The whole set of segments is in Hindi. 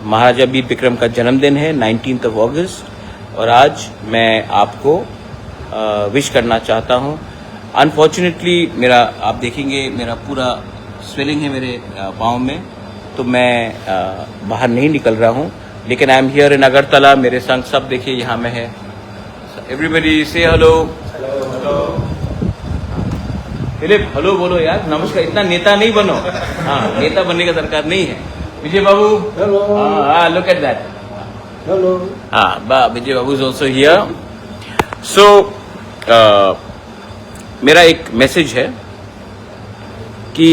महाराजा वीर विक्रम का जन्मदिन है 19 अगस्त और आज मैं आपको विश करना चाहता हूं। अनफॉर्चुनेटली मेरा आप देखेंगे मेरा पूरा स्वेलिंग है मेरे पाँव में, तो मैं बाहर नहीं निकल रहा हूं, लेकिन I am here in Agartala. मेरे संग सब देखिए यहाँ में है। एवरीबडी से हेलो। फिलिप हेलो बोलो यार, नमस्कार। इतना नेता नहीं बनो। हाँ, नेता बनने का दरकार नहीं है। विजय बाबू हेलो। हाँ, लुक एट दैट। हेलो। हाँ, विजय बाबू इज ऑल्सो हियर। सो मेरा एक मैसेज है कि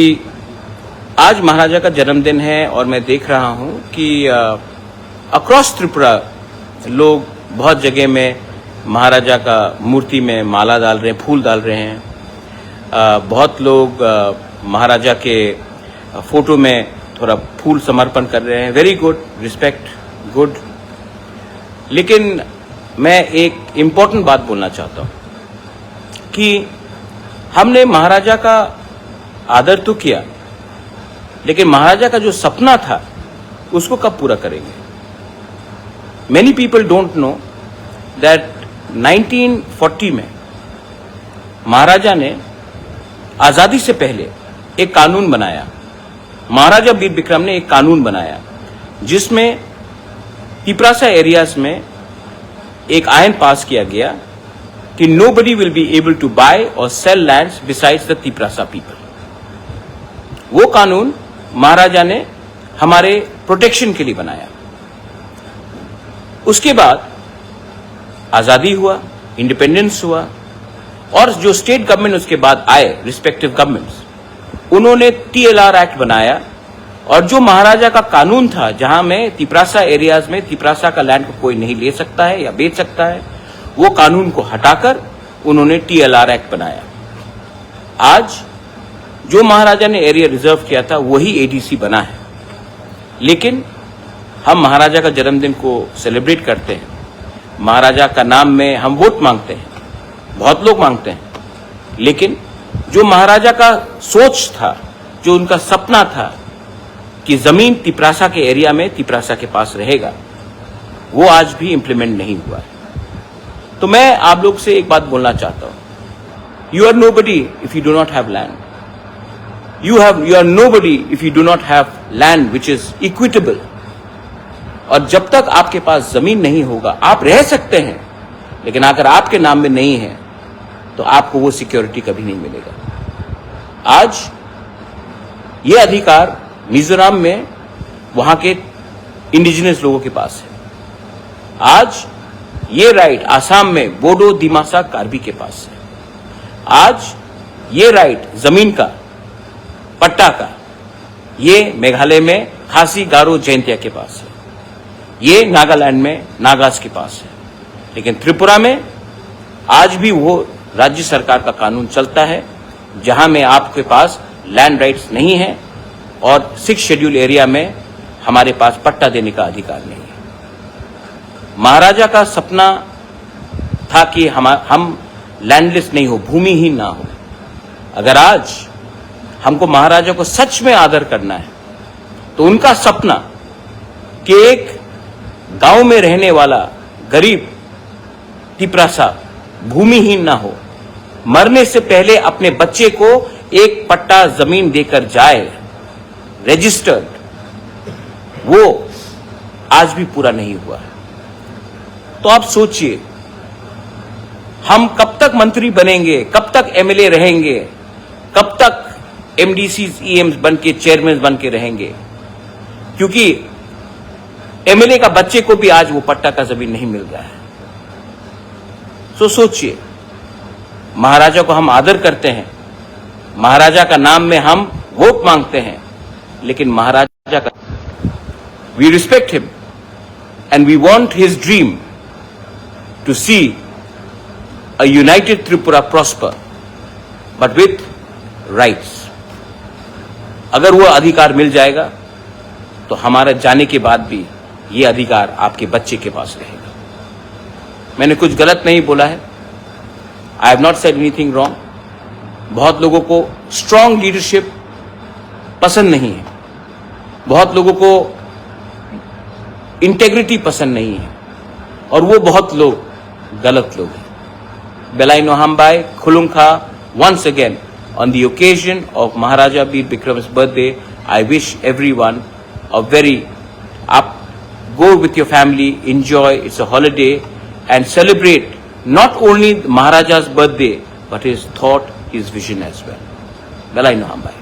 आज महाराजा का जन्मदिन है और मैं देख रहा हूं कि अक्रॉस त्रिपुरा लोग बहुत जगह में महाराजा का मूर्ति में माला डाल रहे हैं, फूल डाल रहे हैं। बहुत लोग महाराजा के फोटो में थोड़ा फूल समर्पण कर रहे हैं। Very good, respect, good. लेकिन मैं एक इम्पोर्टेंट बात बोलना चाहता हूं कि हमने महाराजा का आदर तो किया, लेकिन महाराजा का जो सपना था उसको कब पूरा करेंगे? Many people don't know that 1940 में महाराजा ने आजादी से पहले एक कानून बनाया। महाराजा वीर विक्रम ने एक कानून बनाया जिसमें तिपरासा एरियाज में एक आयन पास किया गया कि nobody will be able to buy or sell lands besides the Tiprasa people। वो कानून महाराजा ने हमारे प्रोटेक्शन के लिए बनाया। उसके बाद आजादी हुआ, इंडिपेंडेंस हुआ और जो स्टेट गवर्नमेंट उसके बाद आए, रिस्पेक्टिव गवर्नमेंट्स, उन्होंने TLR एक्ट बनाया और जो महाराजा का कानून था जहां में तिपरासा एरियाज में तिपरासा का लैंड को कोई नहीं ले सकता है या बेच सकता है, वो कानून को हटाकर उन्होंने TLR एक्ट बनाया। आज जो महाराजा ने एरिया रिजर्व किया था वही ADC बना है। लेकिन हम महाराजा का जन्मदिन को सेलिब्रेट करते हैं, महाराजा का नाम में हम वोट मांगते हैं, बहुत लोग मांगते हैं, लेकिन जो महाराजा का सोच था, जो उनका सपना था कि जमीन तिपरासा के एरिया में तिपरासा के पास रहेगा, वो आज भी इंप्लीमेंट नहीं हुआ है। तो मैं आप लोग से एक बात बोलना चाहता हूं, you are nobody if you do not have land. You are nobody if you do not have land which is equitable. और जब तक आपके पास जमीन नहीं होगा, आप रह सकते हैं, लेकिन अगर आपके नाम में नहीं है तो आपको वो सिक्योरिटी कभी नहीं मिलेगा। आज ये अधिकार मिजोरम में वहां के इंडिजिनस लोगों के पास है। आज ये राइट आसाम में बोडो, दिमासा, कार्बी के पास है। आज ये राइट जमीन का, पट्टा का, ये मेघालय में खासी, गारो, जैंतिया के पास है। ये नागालैंड में नागास के पास है। लेकिन त्रिपुरा में आज भी वो राज्य सरकार का कानून चलता है जहां में आपके पास लैंड राइट्स नहीं है और 6 शेड्यूल एरिया में हमारे पास पट्टा देने का अधिकार नहीं है। महाराजा का सपना था कि हम लैंडलेस नहीं हो, भूमिहीन ना हो। अगर आज हमको महाराजा को सच में आदर करना है तो उनका सपना कि एक गांव में रहने वाला गरीब तिपरासा भूमिहीन ना हो, मरने से पहले अपने बच्चे को एक पट्टा जमीन देकर जाए, रजिस्टर्ड, वो आज भी पूरा नहीं हुआ है। तो आप सोचिए, हम कब तक मंत्री बनेंगे, कब तक MLA रहेंगे, कब तक MDCs, EMs बन के, चेयरमैन बन के रहेंगे? क्योंकि MLA का बच्चे को भी आज वो पट्टा का जमीन नहीं मिल रहा है। तो सोचिए, महाराजा को हम आदर करते हैं, महाराजा का नाम में हम वोट मांगते हैं, लेकिन महाराजा का we respect him and we want his dream to see a united Tripura prosper but with rights. अगर वो अधिकार मिल जाएगा तो हमारे जाने के बाद भी ये अधिकार आपके बच्चे के पास रहेगा। मैंने कुछ गलत नहीं बोला है, I have not said anything wrong. बहुत लोगों को स्ट्रांग लीडरशिप पसंद नहीं है, बहुत लोगों को इंटेग्रिटी पसंद नहीं है, और वो बहुत लोग गलत लोग हैं। Belai Nohambai, Khulungkha, once again, on the occasion of Maharaja Bir Bikram's birthday, I wish everyone a very go with your family, enjoy, it's a holiday, and celebrate not only Maharaja's birthday, but his thought, his vision as well. Belai Nohambai.